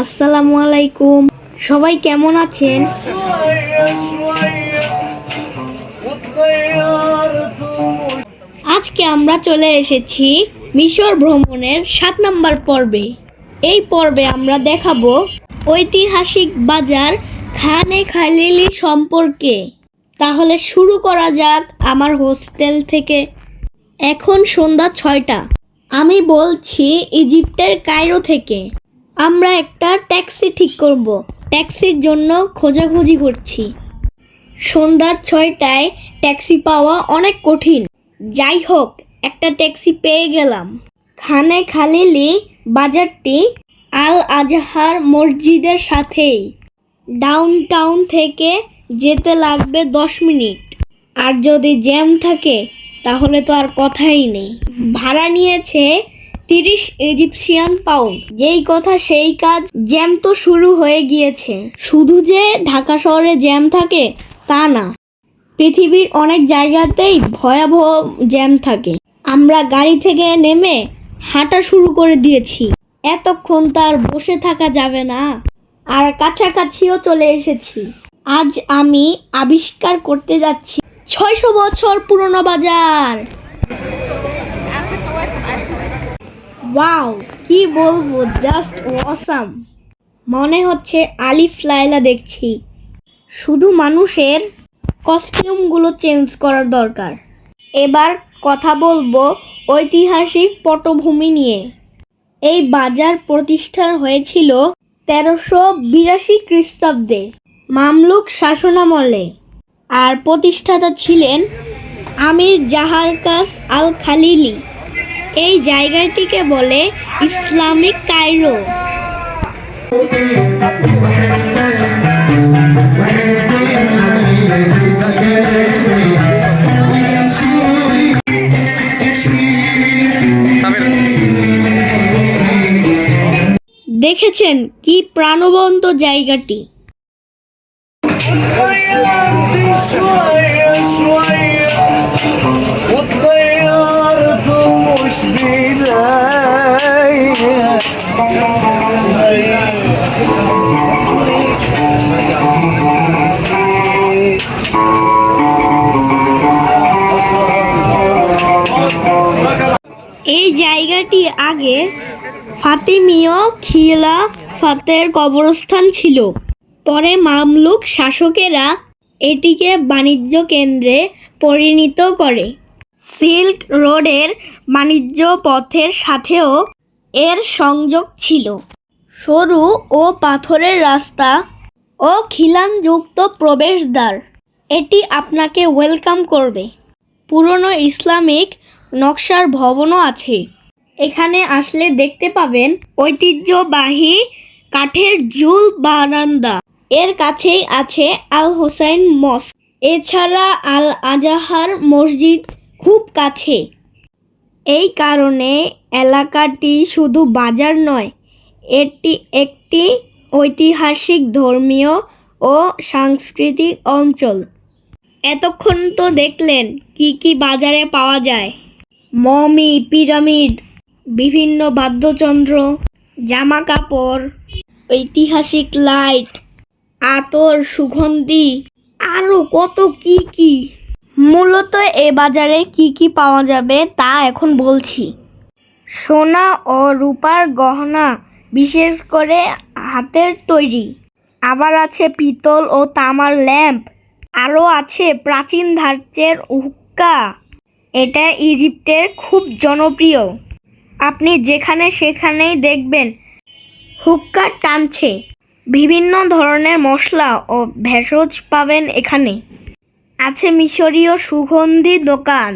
আসসালামু আলাইকুম। সবাই কেমন আছেন? আজকে আমরা চলে এসেছি মিশর ভ্রমণের 7 নম্বর পর্বে। এই পর্বে আমরা দেখাবো ঐতিহাসিক বাজার খানে খালিলি সম্পর্কে। তাহলে শুরু করা যাক আমার হোস্টেল থেকে। এখন সন্ধ্যা 6টা। আমি বলছি ইজিপ্টের কায়রো থেকে। আমরা একটা ট্যাক্সি ঠিক করব। ট্যাক্সির জন্য খোঁজাখুঁজি করছি। সন্ধ্যা 6টায় ট্যাক্সি পাওয়া অনেক কঠিন। যাই হোক, একটা ট্যাক্সি পেয়ে গেলাম। খানে খালিলি বাজারটি আল আজহার মসজিদের সাথেই। ডাউনটাউন থেকে যেতে লাগবে 10 মিনিট। আর যদি জ্যাম থাকে তাহলে তো আর কথাই নেই। ভাড়া নিয়েছে 30 ইজিপশিয়ান পাউন্ড। যেই কথা সেই কাজ, জ্যাম তো শুরু হয়ে গিয়েছে। শুধু যে ঢাকা শহরে জ্যাম থাকে তা না, পৃথিবীর অনেক জায়গাতেই ভয়াবহ জ্যাম থাকে। আমরা গাড়ি থেকে নেমে হাঁটা শুরু করে দিয়েছি। এতক্ষণ তার বসে থাকা যাবে না। আর কাছাকাছিও চলে এসেছি। আজ আমি আবিষ্কার করতে যাচ্ছি 600 বছর পুরনো বাজার। ওয়াও, কি বলবো, জাস্ট অসাম। মনে হচ্ছে আলিফ লায়লা দেখছি। শুধু মানুষের কস্টিউমগুলো চেঞ্জ করার দরকার। এবার কথা বলবো ঐতিহাসিক পটভূমি নিয়ে। এই বাজার প্রতিষ্ঠা হয়েছিল 1382 খ্রিস্টাব্দে মামলুক শাসনামলে। আর প্রতিষ্ঠাতা ছিলেন আমির জাহারকাস আল খালিলি। এই জায়গাটিকে বলে ইসলামিক কায়রো। দেখেছেন কি প্রাণবন্ত জায়গাটি। এই জায়গাটি আগে ফাতিমীয় খিলাফতের কবরস্থান ছিল। পরে মামলুক শাসকেরা এটিকে বাণিজ্য কেন্দ্রে পরিণত করে। সিল্ক রোডের বাণিজ্য পথের সাথেও এর সংযোগ ছিল। সরু ও পাথরের রাস্তা ও খিলানযুক্ত প্রবেশদ্বার এটি আপনাকে ওয়েলকাম করবে। পুরনো ইসলামিক নকশার ভবনও আছে। এখানে আসলে দেখতে পাবেন ঐতিহ্যবাহী কাঠের ঝুল বারান্দা। এর কাছেই আছে আল হোসাইন মস্ক। এছাড়া আল আজহার মসজিদ খুব কাছে। এই কারণে এলাকাটি শুধু বাজার নয়, এটি একটি ঐতিহাসিক, ধর্মীয় ও সাংস্কৃতিক অঞ্চল। এতক্ষণ তো দেখলেন কি কি বাজারে পাওয়া যায়। মমি, পিরামিড, বিভিন্ন বাদ্যযন্ত্র, জামা কাপড়, ঐতিহাসিক লাইট, আতর, সুগন্ধি, আরও কত কি কি। মূলত এ বাজারে কি কি পাওয়া যাবে তা এখন বলছি। সোনা ও রূপার গহনা, বিশেষ করে হাতের তৈরি। আবার আছে পিতল ও তামার ল্যাম্প। আরও আছে প্রাচীন ধাঁচের হুক্কা। এটা ইজিপ্টের খুব জনপ্রিয়। আপনি যেখানে সেখানেই দেখবেন হুক্কা টানছে। বিভিন্ন ধরনের মশলা ও ভেষজ পাবেন এখানে। আছে মিশরীয় সুগন্ধি দোকান।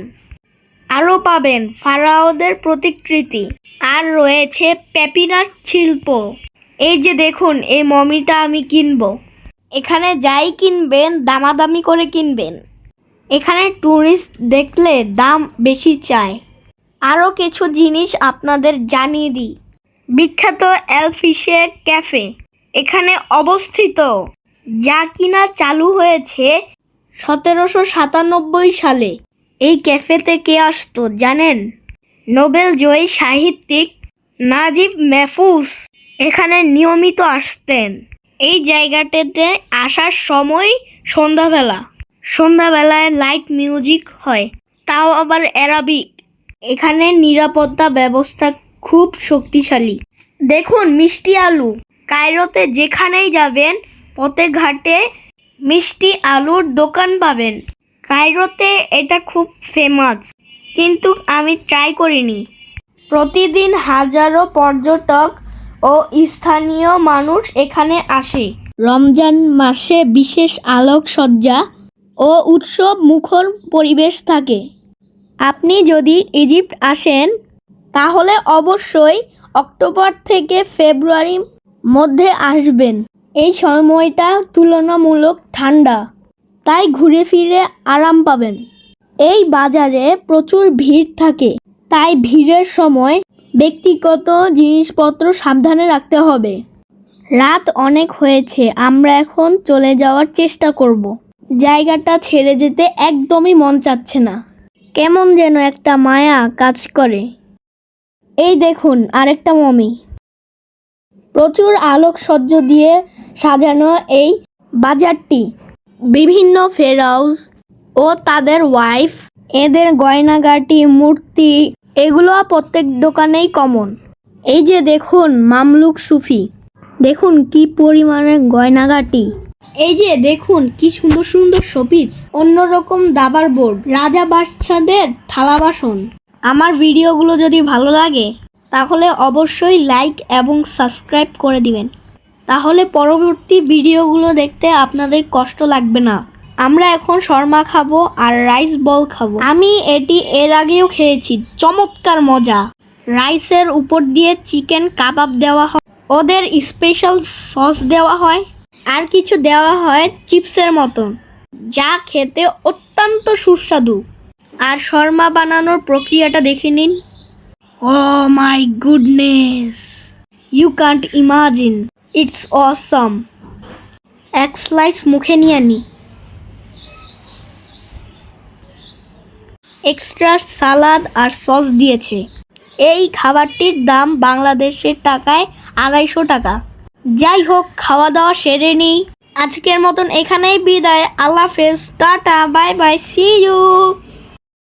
আরও পাবেন ফারাওদের প্রতিকৃতি। আর রয়েছে প্যাপিরাস শিল্প। এই যে দেখুন, এই মমিটা আমি কিনবো। এখানে যাই কিনবেন দামাদামি করে কিনবেন। এখানে ট্যুরিস্ট দেখলে দাম বেশি চায়। আরও কিছু জিনিস আপনাদের জানিয়ে দিই। বিখ্যাত এলফিশে ক্যাফে এখানে অবস্থিত, যা কিনা চালু হয়েছে 1797 সালে। এই ক্যাফেতে কে আসতো জানেন? নোবেল জয়ী সাহিত্যিক নাজিব মাহফুজ। এখানে নিয়মিত আসতেন। এই জায়গাটাতে আসার সময় সন্ধ্যাবেলায় লাইট মিউজিক হয়, তাও আবার অ্যারাবিক। এখানে নিরাপত্তা ব্যবস্থা খুব শক্তিশালী। দেখুন মিষ্টি আলু, কায়রোতে যেখানেই যাবেন পথে ঘাটে মিষ্টি আলুর দোকান পাবেন। কায়রোতে এটা খুব ফেমাস, কিন্তু আমি ট্রাই করিনি। প্রতিদিন হাজারো পর্যটক ও স্থানীয় মানুষ এখানে আসে। রমজান মাসে বিশেষ আলোকসজ্জা ও উৎসব মুখর পরিবেশ থাকে। আপনি যদি ইজিপ্ট আসেন তাহলে অবশ্যই অক্টোবর থেকে ফেব্রুয়ারির মধ্যে আসবেন। এই সময়টা তুলনামূলক ঠান্ডা, তাই ঘুরে ফিরে আরাম পাবেন। এই বাজারে প্রচুর ভিড় থাকে, তাই ভিড়ের সময় ব্যক্তিগত জিনিসপত্র সাবধানে রাখতে হবে। রাত অনেক হয়েছে, আমরা এখন চলে যাওয়ার চেষ্টা করব। জায়গাটা ছেড়ে যেতে একদমই মন চাচ্ছে না, কেমন যেন একটা মায়া কাজ করে। এই দেখুন আরেকটা মমি। প্রচুর আলোকসজ্জা দিয়ে সাজানো এই বাজারটি। বিভিন্ন ফেরাউজ ও তাদের ওয়াইফ, এদের গয়নাগাটি, মূর্তি, এগুলো প্রত্যেক দোকানেই কমন। এই যে দেখুন মামলুক সুফি, দেখুন কি পরিমাণের গয়নাগাটি। এই যে দেখুন কি সুন্দর সুন্দর শোপিস, অন্যরকম দাবার বোর্ড, রাজা বাদশাদের থালা বাসন। আমার ভিডিওগুলো যদি ভালো লাগে তাহলে অবশ্যই লাইক এবং সাবস্ক্রাইব করে দিবেন, তাহলে পরবর্তী ভিডিওগুলো দেখতে আপনাদের কষ্ট লাগবে না। আমরা এখন শর্মা খাবো আর রাইস বল খাবো। আমি এটি এর আগেও খেয়েছি, চমৎকার মজা। রাইসের উপর দিয়ে চিকেন কাবাব দেওয়া হয়, ওদের স্পেশাল সস দেওয়া হয়, আর কিছু দেওয়া হয় চিপসের মতন, যা খেতে অত্যন্ত সুস্বাদু। আর শর্মা বানানোর প্রক্রিয়াটা দেখে নিন। Oh my goodness, you can't imagine, it's awesome. এক স্লাইস মুখে নিয়ে নি। এক্সট্রা সালাদ আর সস দিয়েছে। এই খাবারটির দাম বাংলাদেশের টাকায় 250 টাকা। যাই হোক, খাওয়া দাওয়া সেরে নিই। আজকের মতন এখানেই বিদায়। আল্লাহ হাফেজ, টাটা, বাই বাই, সি ইউ।